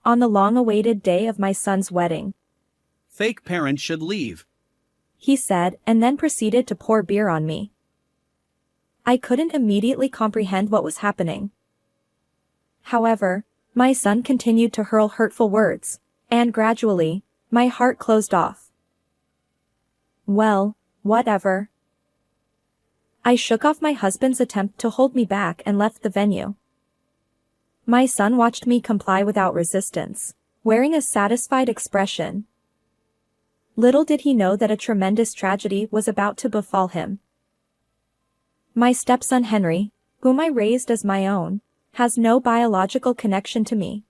on the long-awaited day of my son's wedding, Fake parents should leave. he said, and then proceeded to pour beer on me. I couldn't immediately comprehend what was happening. However, my son continued to hurl hurtful words, and gradually, my heart closed off. Well, whatever. I shook off my husband's attempt to hold me back and left the venue. My son watched me comply without resistance, wearing a satisfied expression. Little did he know that a tremendous tragedy was about to befall him. My stepson Henry, whom I raised as my own, has no biological connection to me.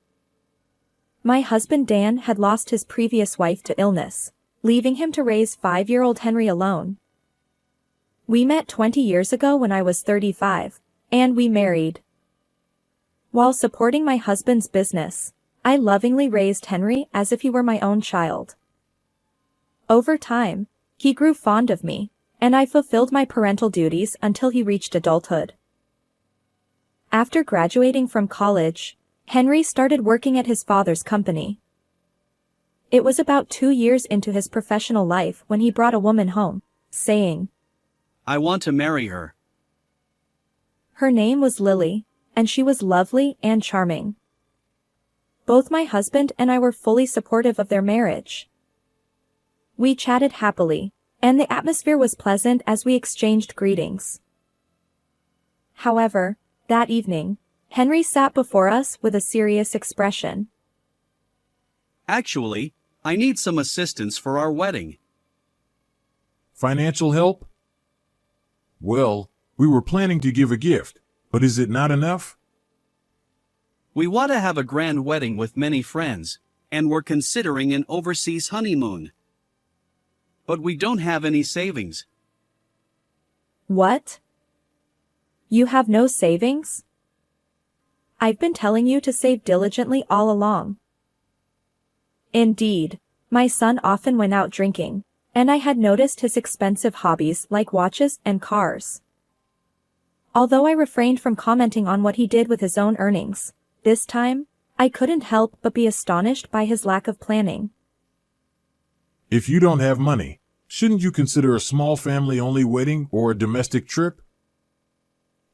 My husband Dan had lost his previous wife to illness, leaving him to raise 5-year-old Henry alone. We met 20 years ago when I was 35, and we married. While supporting my husband's business, I lovingly raised Henry as if he were my own child. Over time, he grew fond of me, and I fulfilled my parental duties until he reached adulthood. After graduating from college, Henry started working at his father's company. It was about 2 years into his professional life when he brought a woman home, saying, I want to marry her. Her name was Lily, and she was lovely and charming. Both my husband and I were fully supportive of their marriage. We chatted happily, and the atmosphere was pleasant as we exchanged greetings. However, that evening, Henry sat before us with a serious expression. Actually, I need some assistance for our wedding. Financial help? Well, we were planning to give a gift, but is it not enough? We want to have a grand wedding with many friends, and we're considering an overseas honeymoon. But we don't have any savings. What? You have no savings? I've been telling you to save diligently all along. Indeed, my son often went out drinking, and I had noticed his expensive hobbies like watches and cars. Although I refrained from commenting on what he did with his own earnings, this time, I couldn't help but be astonished by his lack of planning. If you don't have money, shouldn't you consider a small family-only wedding or a domestic trip?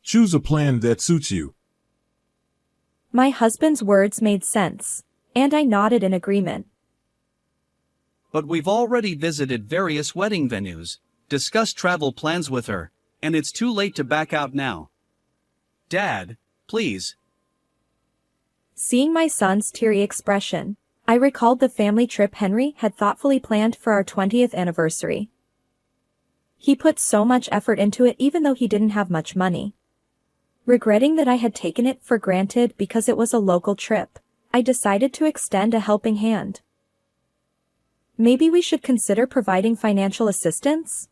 Choose a plan that suits you. My husband's words made sense, and I nodded in agreement. But we've already visited various wedding venues, discussed travel plans with her, and it's too late to back out now. Dad, please. Seeing my son's teary expression, I recalled the family trip Henry had thoughtfully planned for our 20th anniversary. He put so much effort into it even though he didn't have much money. Regretting that I had taken it for granted because it was a local trip, I decided to extend a helping hand. Maybe we should consider providing financial assistance?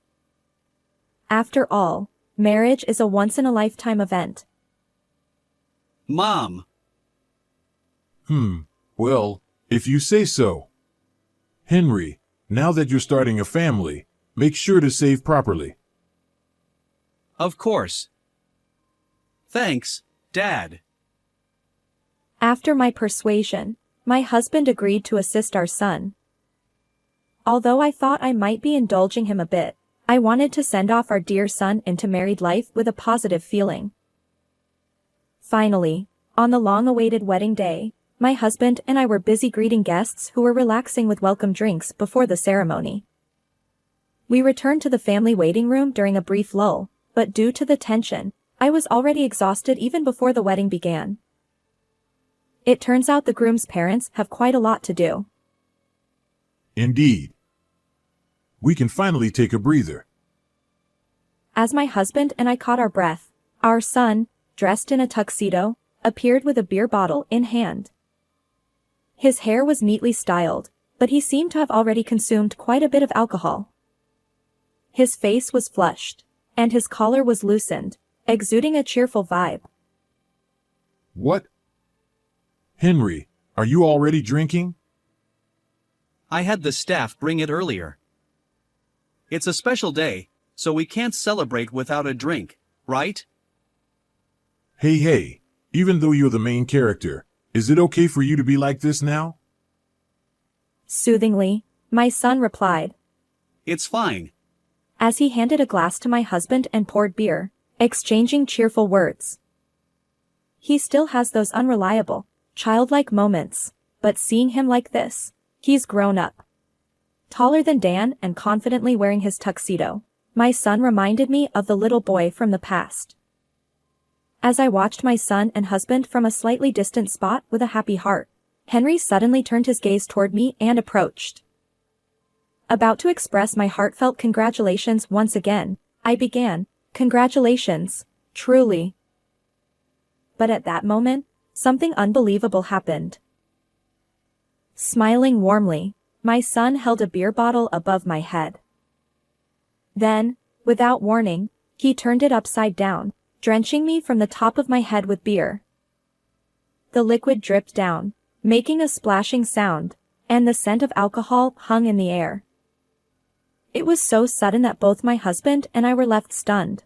After all, marriage is a once-in-a-lifetime event. Mom. Well, if you say so. Henry, now that you're starting a family, make sure to save properly. Of course. Thanks, Dad. After my persuasion, my husband agreed to assist our son. Although I thought I might be indulging him a bit, I wanted to send off our dear son into married life with a positive feeling. Finally, on the long-awaited wedding day, my husband and I were busy greeting guests who were relaxing with welcome drinks before the ceremony. We returned to the family waiting room during a brief lull, but due to the tension, I was already exhausted even before the wedding began. It turns out the groom's parents have quite a lot to do. Indeed. We can finally take a breather. As my husband and I caught our breath, our son, dressed in a tuxedo, appeared with a beer bottle in hand. His hair was neatly styled, but he seemed to have already consumed quite a bit of alcohol. His face was flushed, and his collar was loosened, exuding a cheerful vibe. What? Henry, are you already drinking? I had the staff bring it earlier. It's a special day, so we can't celebrate without a drink, right? Hey, even though you're the main character, Is it okay for you to be like this now? Soothingly, my son replied, It's fine. as he handed a glass to my husband and poured beer, exchanging cheerful words. He still has those unreliable, childlike moments, but seeing him like this, he's grown up. Taller than Dan and confidently wearing his tuxedo, my son reminded me of the little boy from the past. As I watched my son and husband from a slightly distant spot with a happy heart, Henry suddenly turned his gaze toward me and approached. About to express my heartfelt congratulations once again, I began, "Congratulations, truly." But at that moment, something unbelievable happened. Smiling warmly, my son held a beer bottle above my head. Then, without warning, he turned it upside down, drenching me from the top of my head with beer. The liquid dripped down, making a splashing sound, and the scent of alcohol hung in the air. It was so sudden that both my husband and I were left stunned.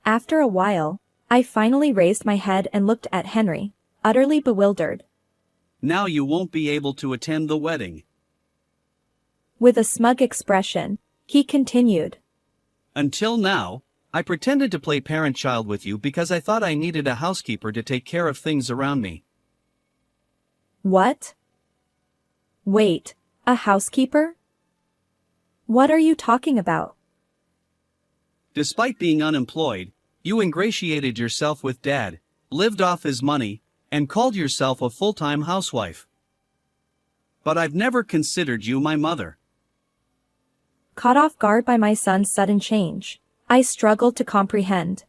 After a while, I finally raised my head and looked at Henry, utterly bewildered. Now you won't be able to attend the wedding. With a smug expression, he continued, Until now, I pretended to play parent-child with you because I thought I needed a housekeeper to take care of things around me. "What? Wait, a housekeeper? What are you talking about?" Despite being unemployed, you ingratiated yourself with Dad, lived off his money, and called yourself a full-time housewife. But I've never considered you my mother. Caught off guard by my son's sudden change, I struggled to comprehend.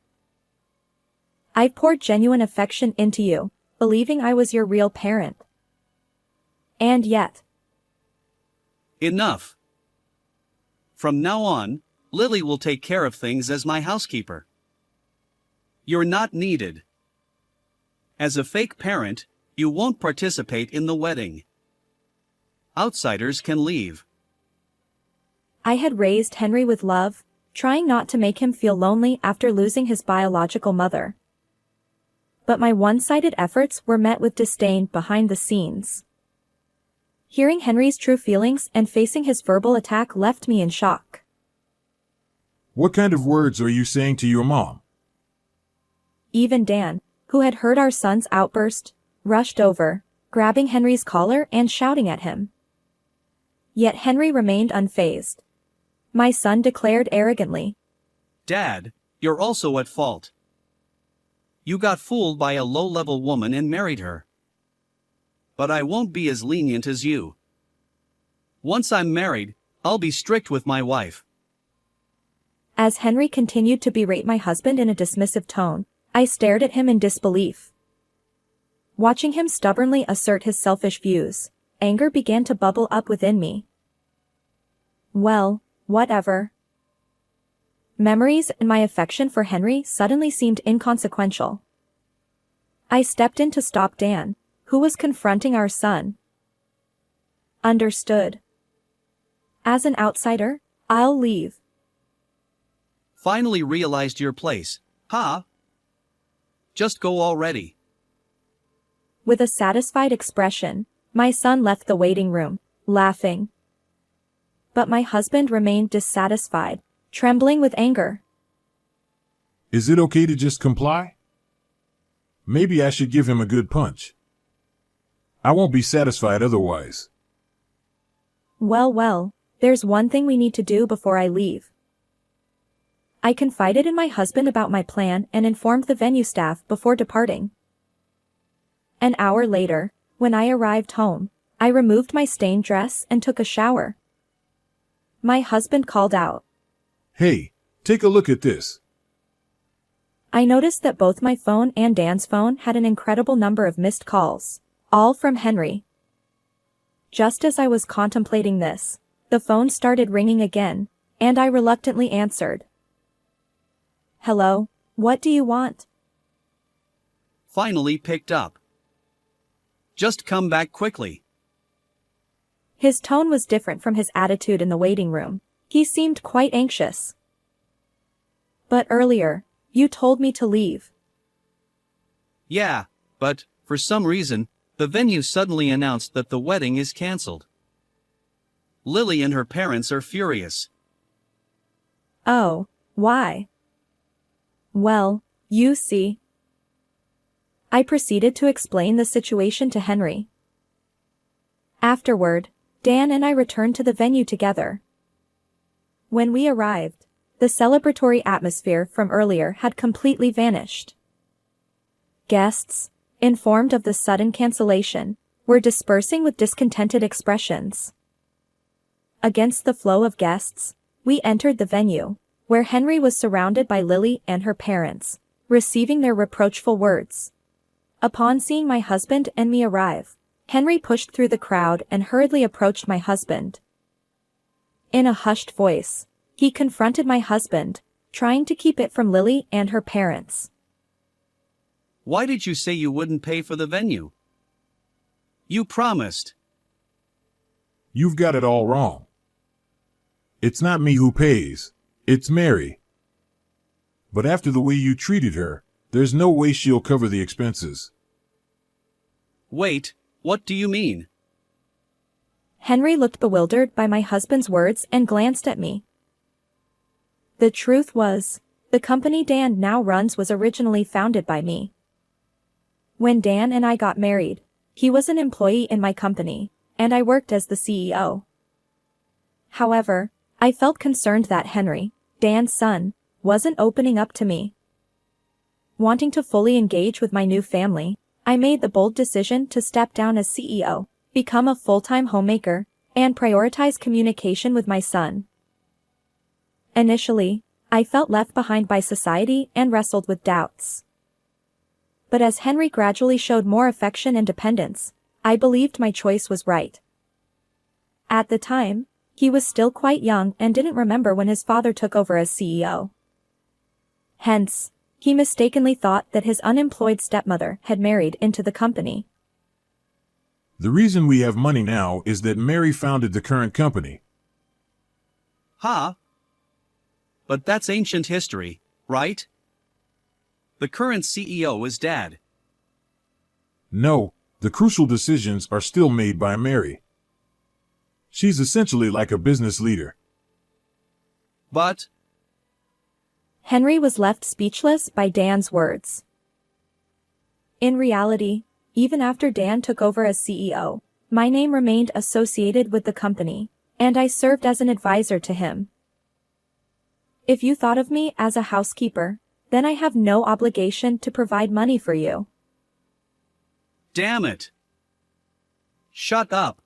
"I've poured genuine affection into you, believing I was your real parent. And yet..." Enough. From now on, Lily will take care of things as my housekeeper. You're not needed. As a fake parent, you won't participate in the wedding. Outsiders can leave. I had raised Henry with love, trying not to make him feel lonely after losing his biological mother. But my one-sided efforts were met with disdain behind the scenes. Hearing Henry's true feelings and facing his verbal attack left me in shock. What kind of words are you saying to your mom? Even Dan, who had heard our son's outburst, rushed over, grabbing Henry's collar and shouting at him. Yet Henry remained unfazed. My son declared arrogantly, Dad, you're also at fault. You got fooled by a low-level woman and married her. But I won't be as lenient as you. Once I'm married, I'll be strict with my wife. As Henry continued to berate my husband in a dismissive tone, I stared at him in disbelief. Watching him stubbornly assert his selfish views, anger began to bubble up within me. Well, whatever. Memories and my affection for Henry suddenly seemed inconsequential. I stepped in to stop Dan, who was confronting our son. Understood. As an outsider, I'll leave. Finally realized your place, huh? Just go already. With a satisfied expression, my son left the waiting room, laughing. But my husband remained dissatisfied, trembling with anger. Is it okay to just comply? Maybe I should give him a good punch. I won't be satisfied otherwise. Well, there's one thing we need to do before I leave. I confided in my husband about my plan and informed the venue staff before departing. An hour later, when I arrived home, I removed my stained dress and took a shower. My husband called out, Hey, take a look at this. I noticed that both my phone and Dan's phone had an incredible number of missed calls, all from Henry. Just as I was contemplating this, the phone started ringing again, and I reluctantly answered. Hello, what do you want? Finally picked up. Just come back quickly. His tone was different from his attitude in the waiting room. He seemed quite anxious. But earlier, you told me to leave. Yeah, but for some reason, the venue suddenly announced that the wedding is cancelled. Lily and her parents are furious. Oh, why? Well, you see. I proceeded to explain the situation to Henry. Afterward, Dan and I returned to the venue together. When we arrived, the celebratory atmosphere from earlier had completely vanished. Guests, informed of the sudden cancellation, were dispersing with discontented expressions. Against the flow of guests, we entered the venue, where Henry was surrounded by Lily and her parents, receiving their reproachful words. Upon seeing my husband and me arrive, Henry pushed through the crowd and hurriedly approached my husband. In a hushed voice, he confronted my husband, trying to keep it from Lily and her parents. Why did you say you wouldn't pay for the venue? You promised. You've got it all wrong. It's not me who pays, it's Mary. But after the way you treated her, there's no way she'll cover the expenses. Wait, what do you mean? Henry looked bewildered by my husband's words and glanced at me. The truth was, the company Dan now runs was originally founded by me. When Dan and I got married, he was an employee in my company, and I worked as the CEO. However, I felt concerned that Henry, Dan's son, wasn't opening up to me. Wanting to fully engage with my new family, I made the bold decision to step down as CEO, become a full-time homemaker, and prioritize communication with my son. Initially, I felt left behind by society and wrestled with doubts. But as Henry gradually showed more affection and dependence, I believed my choice was right. At the time, he was still quite young and didn't remember when his father took over as CEO. Hence, he mistakenly thought that his unemployed stepmother had married into the company. The reason we have money now is that Mary founded the current company. Huh? But that's ancient history, right? The current CEO is Dad. No, the crucial decisions are still made by Mary. She's essentially like a business leader. But Henry was left speechless by Dan's words. In reality, even after Dan took over as CEO, my name remained associated with the company, and I served as an advisor to him. If you thought of me as a housekeeper, then I have no obligation to provide money for you. damn it. Shut up.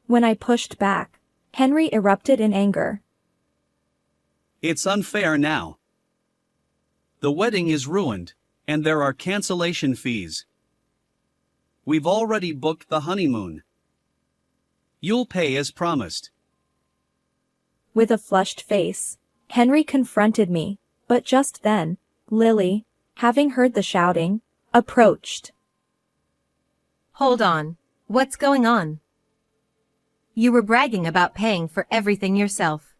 When I pushed back, Henry erupted in anger. It's unfair now. The wedding is ruined, and there are cancellation fees. We've already booked the honeymoon. You'll pay as promised. With a flushed face, Henry confronted me, but just then, Lily, having heard the shouting, approached. Hold on. What's going on? You were bragging about paying for everything yourself.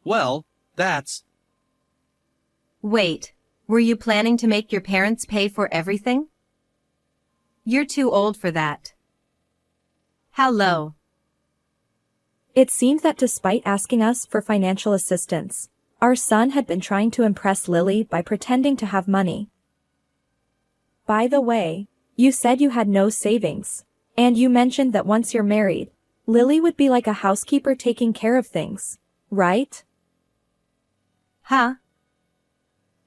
Well, that's... Wait, were you planning to make your parents pay for everything? You're too old for that. How low? It seemed that despite asking us for financial assistance, our son had been trying to impress Lily by pretending to have money. By the way, you said you had no savings, and you mentioned that once you're married, Lily would be like a housekeeper taking care of things, right? Huh?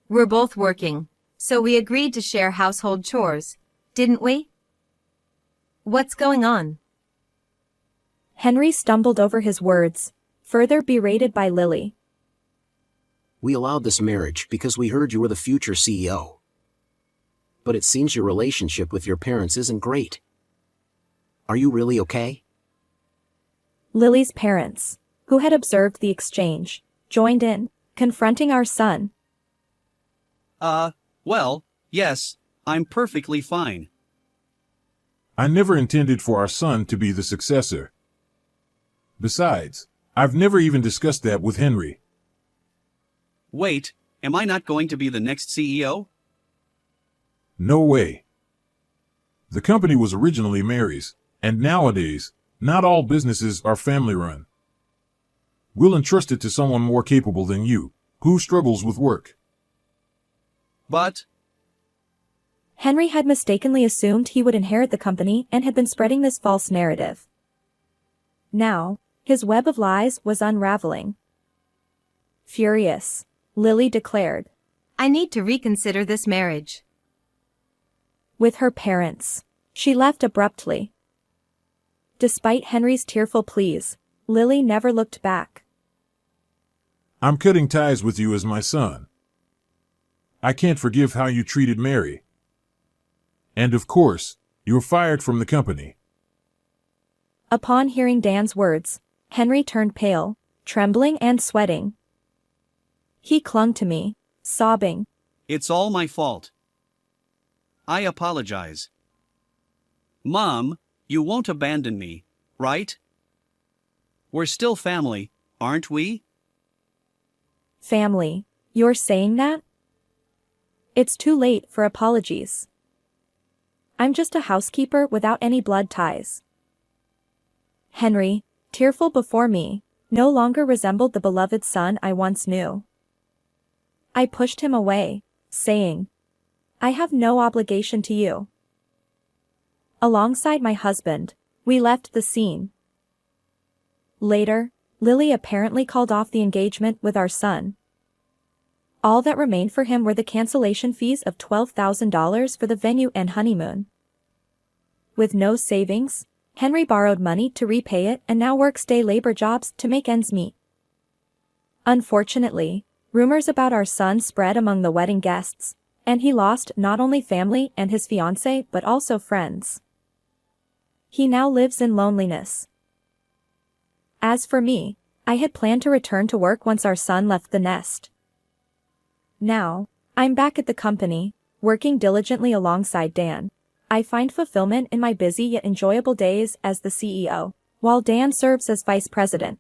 We're both working, so we agreed to share household chores, didn't we? What's going on? Henry stumbled over his words, further berated by Lily. We allowed this marriage because we heard you were the future CEO. But it seems your relationship with your parents isn't great. Are you really okay? Lily's parents, who had observed the exchange, joined in, confronting our son. Well, yes, I'm perfectly fine. I never intended for our son to be the successor. Besides, I've never even discussed that with Henry. Wait, am I not going to be the next CEO? No way. The company was originally Mary's, and nowadays, not all businesses are family-run. We'll entrust it to someone more capable than you, who struggles with work. But, Henry had mistakenly assumed he would inherit the company and had been spreading this false narrative. Now, his web of lies was unraveling. Furious, Lily declared. I need to reconsider this marriage. With her parents, she left abruptly. Despite Henry's tearful pleas, Lily never looked back. I'm cutting ties with you as my son. I can't forgive how you treated Mary. And of course, you're fired from the company. Upon hearing Dan's words, Henry turned pale, trembling and sweating. He clung to me, sobbing. it's all my fault. I apologize. Mom, you won't abandon me, right? We're still family, aren't we? Family, you're saying that? It's too late for apologies. I'm just a housekeeper without any blood ties. Henry, tearful before me, no longer resembled the beloved son I once knew. I pushed him away, saying, I have no obligation to you. Alongside my husband, we left the scene. Later, Lily apparently called off the engagement with our son. All that remained for him were the cancellation fees of $12,000 for the venue and honeymoon. With no savings, Henry borrowed money to repay it and now works day labor jobs to make ends meet. Unfortunately, rumors about our son spread among the wedding guests, and he lost not only family and his fiancée but also friends. He now lives in loneliness. As for me, I had planned to return to work once our son left the nest. Now, I'm back at the company, working diligently alongside Dan. I find fulfillment in my busy yet enjoyable days as the CEO, while Dan serves as vice president.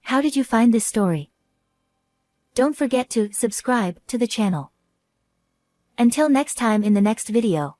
How did you find this story? Don't forget to subscribe to the channel. Until next time in the next video.